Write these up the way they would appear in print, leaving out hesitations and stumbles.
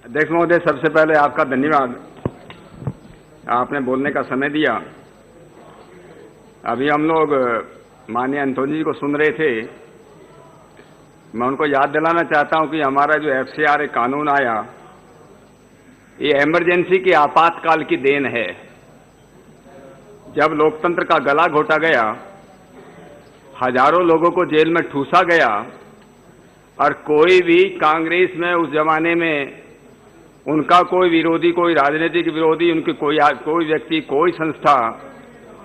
अध्यक्ष महोदय, सबसे पहले आपका धन्यवाद, आपने बोलने का समय दिया। अभी हम लोग माननीय एंथोनी जी को सुन रहे थे। मैं उनको याद दिलाना चाहता हूं कि हमारा जो FCRA कानून आया, ये इमरजेंसी की आपातकाल की देन है। जब लोकतंत्र का गला घोटा गया, हजारों लोगों को जेल में ठूसा गया और कोई भी कांग्रेस में उस जमाने में उनका कोई विरोधी, कोई राजनीतिक विरोधी, उनकी कोई व्यक्ति, कोई संस्था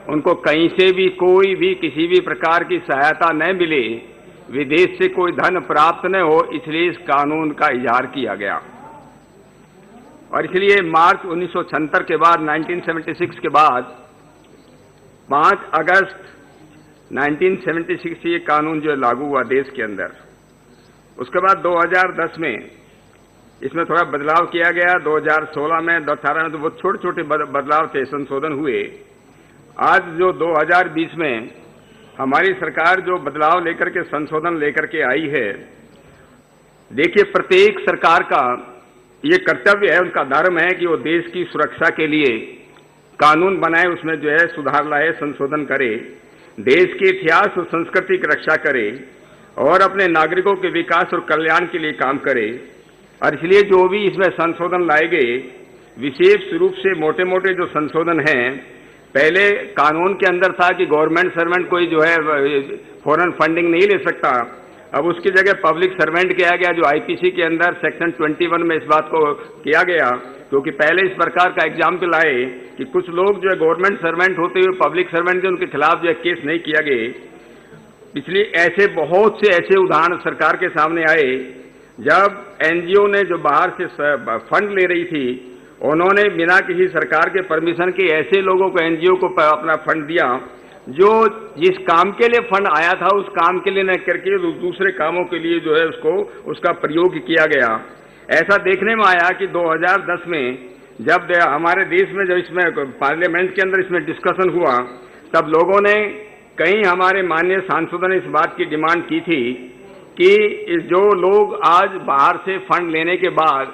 उनको कहीं से भी कोई भी किसी भी प्रकार की सहायता न मिले, विदेश से कोई धन प्राप्त न हो, इसलिए इस कानून का इजहार किया गया। और इसलिए मार्च 1976 के बाद, 1976 के बाद 5 अगस्त 1976 से ये कानून जो लागू हुआ देश के अंदर। उसके बाद 2010 में इसमें थोड़ा बदलाव किया गया। 2016 में, 2018 में तो वो छोटे छोटे बदलाव थे, संशोधन हुए। आज जो 2020 में हमारी सरकार जो बदलाव लेकर के, संशोधन लेकर के आई है, देखिए प्रत्येक सरकार का ये कर्तव्य है, उनका धर्म है कि वो देश की सुरक्षा के लिए कानून बनाए, उसमें जो है सुधार लाए, संशोधन करे, देश के इतिहास और संस्कृति की रक्षा करे और अपने नागरिकों के विकास और कल्याण के लिए काम करे। और इसलिए जो भी इसमें संशोधन लाए गए, विशेष रूप से मोटे मोटे जो संशोधन हैं, पहले कानून के अंदर था कि गवर्नमेंट सर्वेंट कोई जो है फॉरेन फंडिंग नहीं ले सकता। अब उसकी जगह पब्लिक सर्वेंट किया गया, जो IPC के अंदर सेक्शन 21 में इस बात को किया गया, क्योंकि पहले इस प्रकार का एग्जाम्पल आए कि कुछ लोग जो है गवर्नमेंट सर्वेंट होते हुए पब्लिक सर्वेंट, जो उनके खिलाफ जो है केस नहीं किया गया। इसलिए ऐसे बहुत से ऐसे उदाहरण सरकार के सामने आए। जब NGO ने जो बाहर से फंड ले रही थी, उन्होंने बिना किसी सरकार के परमिशन के ऐसे लोगों को, NGO को अपना फंड दिया जो जिस काम के लिए फंड आया था उस काम के लिए न करके दूसरे कामों के लिए जो है उसका प्रयोग किया गया। ऐसा देखने में आया कि 2010 में जब हमारे देश में, जब इसमें पार्लियामेंट के अंदर इसमें डिस्कशन हुआ, तब लोगों ने, कई हमारे माननीय सांसदों ने इस बात की डिमांड की थी कि जो लोग आज बाहर से फंड लेने के बाद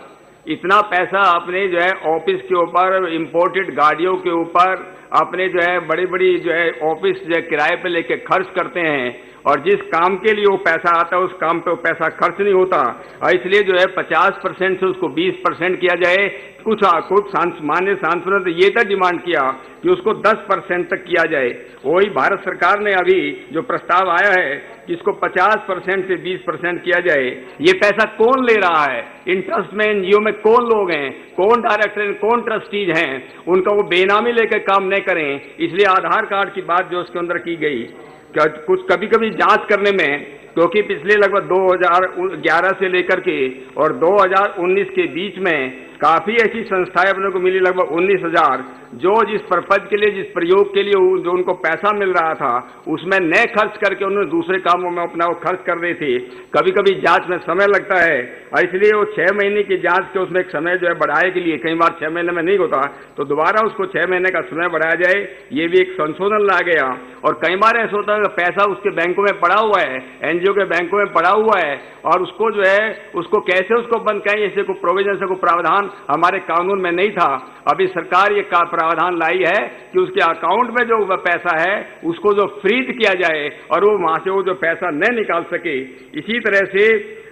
इतना पैसा अपने जो है ऑफिस के ऊपर, इंपोर्टेड गाड़ियों के ऊपर, अपने जो है बड़ी बड़ी जो है ऑफिस जो है किराए पे लेके खर्च करते हैं, और जिस काम के लिए वो पैसा आता है उस काम पे वो पैसा खर्च नहीं होता, और इसलिए जो है 50% से उसको 20% किया जाए। कुछ माननीय सांसदों ने ये तक डिमांड किया कि उसको 10% तक किया जाए। वही भारत सरकार ने अभी जो प्रस्ताव आया है कि इसको 50% से 20% किया जाए। ये पैसा कौन ले रहा है? इन ट्रस्ट में, NGO में कौन लोग हैं, कौन डायरेक्टर हैं, कौन ट्रस्टीज हैं? उनका वो बेनामी लेकर काम नहीं करें। इसलिए आधार कार्ड की बात जो उसके अंदर की गई, कुछ कभी कभी जांच करने में, क्योंकि पिछले लगभग 2011 से लेकर के और 2019 के बीच में काफी ऐसी संस्थाएं अपने को मिली, लगभग 19,000, जो जिस पर्पज के लिए, जिस प्रयोग के लिए जो उनको पैसा मिल रहा था उसमें न खर्च करके उन्होंने दूसरे कामों में अपना वो खर्च कर रहे थे। कभी कभी जांच में समय लगता है, और इसलिए वो 6 महीने की जांच के उसमें एक समय जो है बढ़ाए के लिए, कई बार 6 महीने में नहीं होता तो दोबारा उसको 6 महीने का समय बढ़ाया जाए, ये भी एक संशोधन ला गया। और कई बार ऐसा होता है कि पैसा उसके बैंकों में पड़ा हुआ है, NGO के बैंकों में पड़ा हुआ है, और उसको जो है उसको कैसे उसको बंद करें, ऐसे कोई प्रोविजन से कोई प्रावधान हमारे कानून में नहीं था। अभी सरकार ये प्रावधान लाई है कि उसके अकाउंट में जो पैसा है उसको जो फ्रीज किया जाए और वो वहां से वो जो पैसा न निकाल सके। इसी तरह से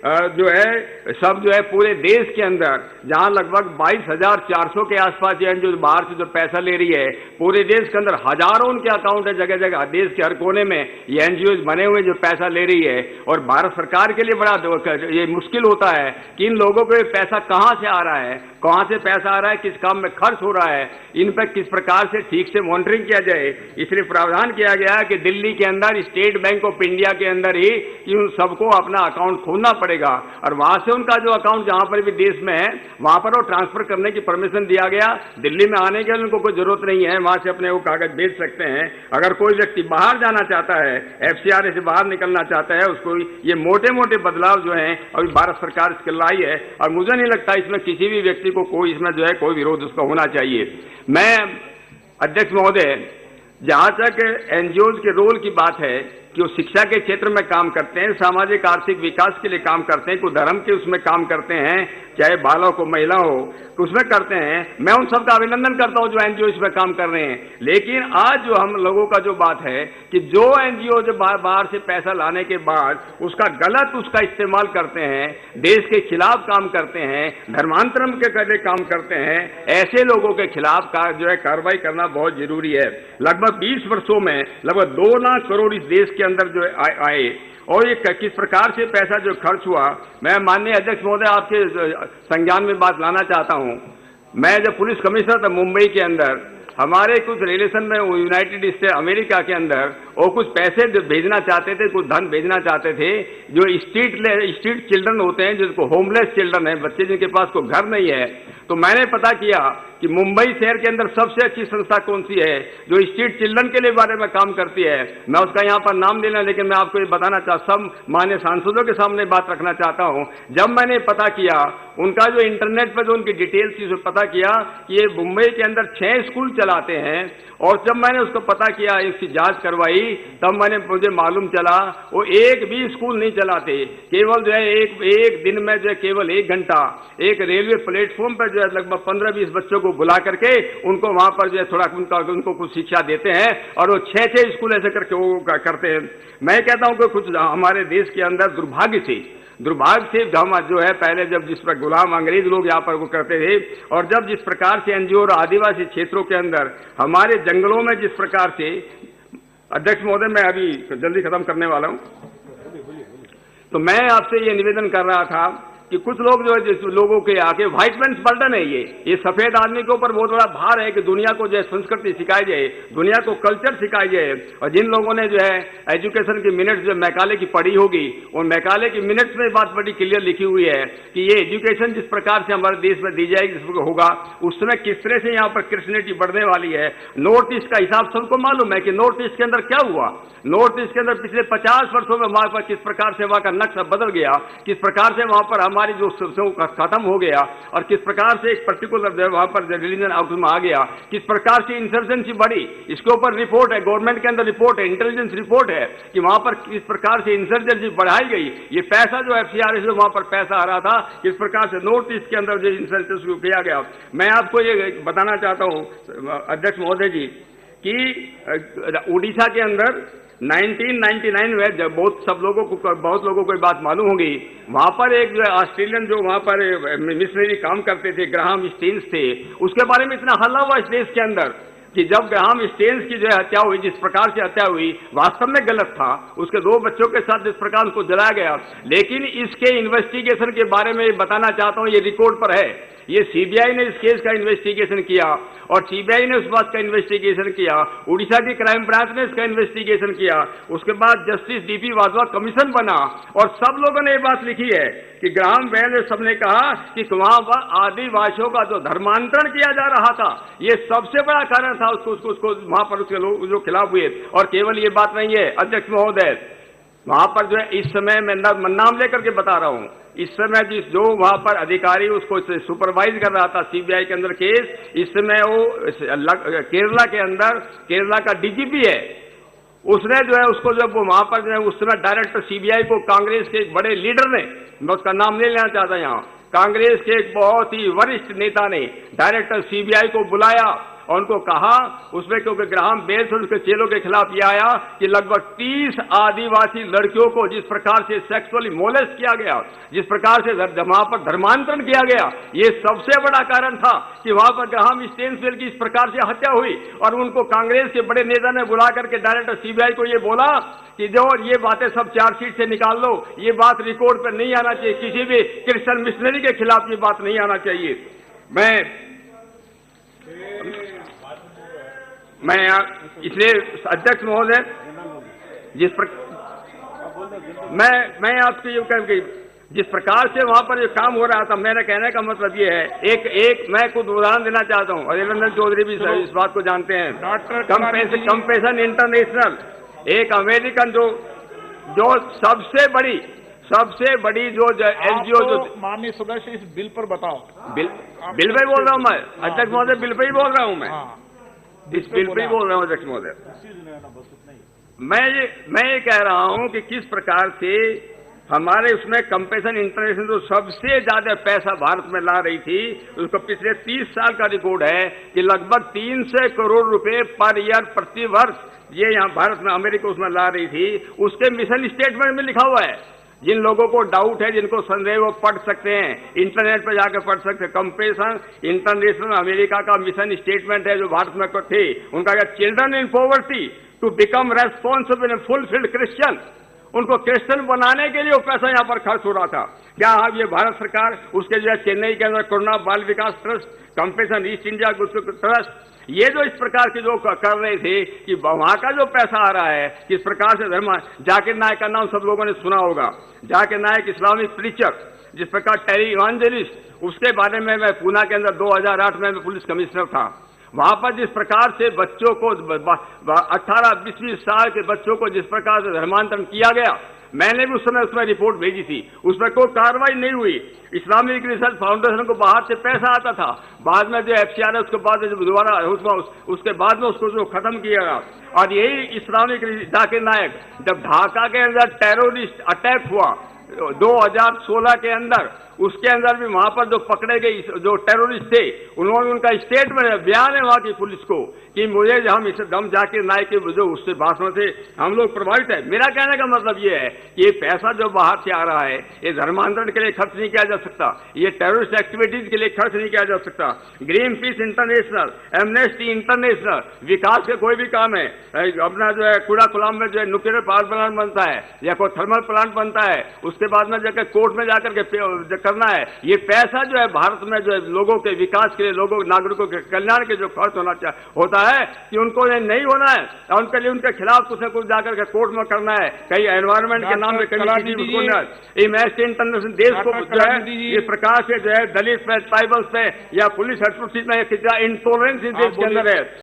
जो है सब जो है पूरे देश के अंदर, जहां लगभग 22,400 के आसपास जो बाहर से जो पैसा ले रही है, पूरे देश के अंदर हजारों उनके अकाउंट है जगह जगह, देश के हर कोने में ये NGOs बने हुए जो पैसा ले रही है। और भारत सरकार के लिए बड़ा ये मुश्किल होता है कि इन लोगों को पैसा कहां से आ रहा है, कहां से पैसा आ रहा है, किस काम में खर्च हो रहा है, इन पर किस प्रकार से ठीक से मॉनिटरिंग किया जाए। इसलिए प्रावधान किया गया कि दिल्ली के अंदर, स्टेट बैंक ऑफ इंडिया के अंदर ही उन सबको अपना अकाउंट खोलना पड़ेगा, और वहां से उनका जो अकाउंट जहां पर भी देश में है वहां पर वो ट्रांसफर करने की परमिशन दिया गया। दिल्ली में आने के लिए उनको कोई जरूरत नहीं है, वहां से अपने वो कागज भेज सकते हैं। अगर कोई व्यक्ति बाहर जाना चाहता है, FCRA से बाहर निकलना चाहता है, उसको ये मोटे मोटे बदलाव जो है अभी भारत सरकार इसके लाई है, और मुझे नहीं लगता इसमें किसी भी व्यक्ति को कोई इसमें जो है कोई विरोध उसका होना चाहिए। मैं अध्यक्ष महोदय, जहां तक NGOs के रोल की बात है, कि वो शिक्षा के क्षेत्र में काम करते हैं, सामाजिक आर्थिक विकास के लिए काम करते हैं, कोई धर्म के उसमें काम करते हैं, चाहे बालक हो महिला हो उसमें करते हैं। मैं उन सबका अभिनंदन करता हूं जो एनजीओ इसमें काम कर रहे हैं। लेकिन आज जो हम लोगों का जो बात है कि जो एनजीओ जो बाहर से पैसा लाने के बाद उसका गलत उसका इस्तेमाल करते हैं, देश के खिलाफ काम करते हैं, धर्मांतरण के लिए काम करते हैं, ऐसे लोगों के खिलाफ का जो है कार्रवाई करना बहुत जरूरी है। लगभग 20 वर्षों में लगभग 2 लाख करोड़ इस देश के अंदर जो आए और ये किस प्रकार से पैसा जो खर्च हुआ, मैं माननीय अध्यक्ष महोदय आपके संज्ञान में बात लाना चाहता हूं। मैं जब पुलिस कमिश्नर था मुंबई के अंदर, हमारे कुछ रिलेशन में यूनाइटेड स्टेट अमेरिका के अंदर और कुछ पैसे भेजना चाहते थे, कुछ धन भेजना चाहते थे, जो स्ट्रीट चिल्ड्रन होते हैं, जिनको होमलेस चिल्ड्रन है, बच्चे जिनके पास कोई घर नहीं है। तो मैंने पता किया कि मुंबई शहर के अंदर सबसे अच्छी संस्था कौन सी है जो स्ट्रीट चिल्ड्रन के लिए बारे में काम करती है। मैं उसका यहाँ पर नाम लेना, लेकिन मैं आपको ये बताना सब माननीय सांसदों के सामने बात रखना चाहता हूँ। जब मैंने पता किया उनका जो इंटरनेट पर जो उनकी डिटेल्स थी, पता किया कि ये मुंबई के अंदर 6 स्कूल चलाते हैं। और जब मैंने उसको पता किया, इसकी जांच करवाई, तब मुझे मालूम चला वो एक भी स्कूल नहीं चलाते। केवल जो है एक दिन में जो है केवल 1 घंटा एक रेलवे प्लेटफॉर्म पर जो है लगभग 15-20 बच्चों को बुला करके उनको वहां पर जो है थोड़ा उनको कुछ शिक्षा देते हैं और वो 6 स्कूल ऐसे करके वो करते हैं। मैं कहता हूं कि कुछ हमारे देश के अंदर दुर्भाग्य से हम जो है पहले जब जिस पर गुलाम अंग्रेज लोग यहाँ पर वो करते थे, और जब जिस प्रकार से एनजीओ और आदिवासी क्षेत्रों के अंदर हमारे जंगलों में जिस प्रकार से, अध्यक्ष महोदय मैं अभी जल्दी खत्म करने वाला हूं, तो मैं आपसे ये निवेदन कर रहा था कि कुछ लोग जो है जिस लोगों के आके व्हाइट मैन्स बर्डन है, ये सफेद आदमी के ऊपर बहुत बड़ा भार है कि दुनिया को जो है संस्कृति सिखाई जाए, दुनिया को कल्चर सिखाई जाए। और जिन लोगों ने जो है एजुकेशन की मिनट्स जो मैकाले की पढ़ी होगी, उन मैकाले की मिनट्स में बात बड़ी क्लियर लिखी हुई है कि ये एजुकेशन जिस प्रकार से हमारे देश में दी जाएगी, जिस होगा उस समय किस तरह से यहाँ पर क्रिश्चियनिटी बढ़ने वाली है। नॉर्थ ईस्ट का हिसाब सबको मालूम है कि नॉर्थ ईस्ट के अंदर क्या हुआ। नॉर्थ ईस्ट के अंदर पिछले 50 वर्षों में वहां पर किस प्रकार से वहां का नक्शा बदल गया, किस प्रकार से वहां पर हमारी जो खत्म हो गया और किस प्रकार से एक पर्टिकुलर वहां पर रिलीजन आउट में आ गया, किस प्रकार से इंसर्जेंसी बढ़ी। इसके ऊपर रिपोर्ट है, गवर्नमेंट के अंदर रिपोर्ट है, इंटेलिजेंस रिपोर्ट है कि वहां पर किस प्रकार से इंसर्जेंसी बढ़ाई गई। ये पैसा जो FCRA से वहां पर पैसा आ रहा था, किस प्रकार से नॉर्थ ईस्ट के अंदर जो इंसर्जेंसी को किया गया। मैं आपको ये बताना चाहता हूं अध्यक्ष महोदय जी कि उड़ीसा के अंदर 1999 में जब बहुत लोगों को बात मालूम होगी, वहां पर एक जो है ऑस्ट्रेलियन जो वहां पर मिशनरी काम करते थे, ग्राहम स्टेन्स थे, उसके बारे में इतना हल्ला हुआ इस देश के अंदर कि जब ग्राहम स्टेन्स की जो है हत्या हुई, जिस प्रकार से हत्या हुई वास्तव में गलत था। उसके 2 बच्चों के साथ जिस प्रकार उसको जलाया गया, लेकिन इसके इन्वेस्टिगेशन के बारे में बताना चाहता हूं, ये रिकॉर्ड पर है। ये सीबीआई ने इस केस का इन्वेस्टिगेशन किया और सीबीआई ने उस बात का इन्वेस्टिगेशन किया, उड़ीसा की क्राइम ब्रांच ने इसका इन्वेस्टिगेशन किया, उसके बाद जस्टिस डीपी वाधवा कमीशन बना और सब लोगों ने ये बात लिखी है कि ग्राहम बेल सबने कहा कि वहां पर आदिवासियों का जो धर्मांतरण किया जा रहा था, ये सबसे बड़ा कारण था उसको वहां पर उसके लोग जो खिलाफ हुए। और केवल ये बात नहीं है अध्यक्ष महोदय, वहां पर जो है इस समय मैं नाम लेकर के बता रहा हूं, इस समय जो वहां पर अधिकारी उसको सुपरवाइज कर रहा था सीबीआई के अंदर केस, इस समय वो केरला के अंदर केरला का डीजीपी है, उसने जो है उसको जब वो वहां पर जो है उस समय डायरेक्टर सीबीआई को कांग्रेस के एक बड़े लीडर ने, मैं उसका नाम नहीं लेना चाहता यहाँ, कांग्रेस के एक बहुत ही वरिष्ठ नेता ने डायरेक्टर सीबीआई को बुलाया और उनको कहा उसमें, क्योंकि ग्राहम बेल से उसके चेलों के खिलाफ यह आया कि लगभग 30 आदिवासी लड़कियों को जिस प्रकार से सेक्सुअली मोलेस्ट किया गया, जिस प्रकार से वहां पर धर्मांतरण किया गया, ये सबसे बड़ा कारण था कि वहां पर ग्राहम स्टेन्सवेल की इस प्रकार से हत्या हुई। और उनको कांग्रेस के बड़े नेता ने बुला करके डायरेक्टर सीबीआई को ये बोला कि जो ये बातें सब चार्जशीट से निकाल लो, ये बात रिकॉर्ड पर नहीं आना चाहिए, किसी भी क्रिश्चियन मिशनरी के खिलाफ ये बात नहीं आना चाहिए। मैं इसलिए अध्यक्ष महोदय मैं आपको ये कहूँगी जिस प्रकार से वहां पर ये काम हो रहा था, मेरे कहने का मतलब ये है, एक मैं कुछ उदाहरण देना चाहता हूँ, अजय रंजन चौधरी भी इस बात को जानते हैं। कंपेशन इंटरनेशनल एक अमेरिकन जो सबसे बड़ी जो एनजीओ जो माननीय सदस्य इस बिल पर बताओ। बिल पे ही बोल रहा हूँ मैं अध्यक्ष महोदय, बिल पे ही बोल रहा हूँ मैं, इस बिल पे ही बोल रहा हूँ अध्यक्ष महोदय। मैं ये कह रहा हूं कि किस प्रकार से हमारे उसमें कंपेशन इंटरनेशनल जो सबसे ज्यादा पैसा भारत में ला रही थी, उसको पिछले 30 साल का रिकॉर्ड है कि लगभग 300 करोड़ रुपए पर ईयर प्रति वर्ष ये यहाँ भारत में अमेरिका उसमें ला रही थी। उसके मिशन स्टेटमेंट में लिखा हुआ है। जिन लोगों को डाउट है, जिनको संदेह, वो पढ़ सकते हैं, इंटरनेट पर जाकर पढ़ सकते हैं। कंपेशन इंटरनेशनल अमेरिका का मिशन स्टेटमेंट है जो भारत में थे। उनका क्या, children in poverty to become responsible and fulfilled Christian, उनको क्रिश्चियन बनाने के लिए वो पैसा यहां पर खर्च हो रहा था। क्या अब ये भारत सरकार उसके जो है चेन्नई के अंदर Karuna Bal Vikas trust, compassion east India trust, ये जो इस प्रकार के जो कर रहे थे कि वहां का जो पैसा आ रहा है, किस प्रकार से धर्म, जाकिर नायक का नाम सब लोगों ने सुना होगा। जाकिर नायक इस्लामिक प्रीचर, जिस प्रकार टेरी इवांजेलिस्ट, उसके बारे में मैं पूना के अंदर 2008 में पुलिस कमिश्नर था। वहां पर जिस प्रकार से बच्चों को 18-20 साल के बच्चों को जिस प्रकार से धर्मांतरण किया गया, मैंने भी उस समय उसमें रिपोर्ट भेजी थी, उस पर कोई कार्रवाई नहीं हुई। इस्लामिक रिसर्च फाउंडेशन को बाहर से पैसा आता था, बाद में जो FCR है उसके बाद दोबारा उसके बाद में उसको जो खत्म किया गया। और यही इस्लामिक जाकिर नायक, जब ढाका के अंदर टेररिस्ट अटैक हुआ 2016 के अंदर, उसके अंदर भी वहां पर जो पकड़े गए जो टेररिस्ट थे, उन्होंने उनका स्टेटमेंट बयान है वहां की पुलिस को कि मुझे हम इस दम जाकिर नायक के जो उससे भाषण से हम लोग प्रभावित है। मेरा कहने का मतलब ये है कि ये पैसा जो बाहर से आ रहा है, ये धर्मांतरण के लिए खर्च नहीं किया जा सकता, ये टेररिस्ट एक्टिविटीज के लिए खर्च नहीं किया जा सकता। Greenpeace International, Amnesty International, विकास के कोई भी काम है, अपना जो है कूड़ा कुलाम में जो है न्यूक्लियर पावर प्लांट बनता है या कोई थर्मल प्लांट बनता है, उसके बाद में जाकर कोर्ट में जाकर के करना है। ये पैसा जो है भारत में जो है लोगों के विकास के लिए, लोगों नागरिकों के कल्याण के जो खर्च होता है कि उनको ये नहीं होना है, और उनके लिए उनके खिलाफ कुछ न कुछ जाकर के कोर्ट में करना है, कहीं एनवायरमेंट के नाम पे, कहीं इंटरनेशनल देश को जो है इस प्रकार से जो है दलित पे, ट्राइबल्स पे या पुलिस हेडक्वार्टर्स में इंटॉलरेंस इस देश के अंदर है।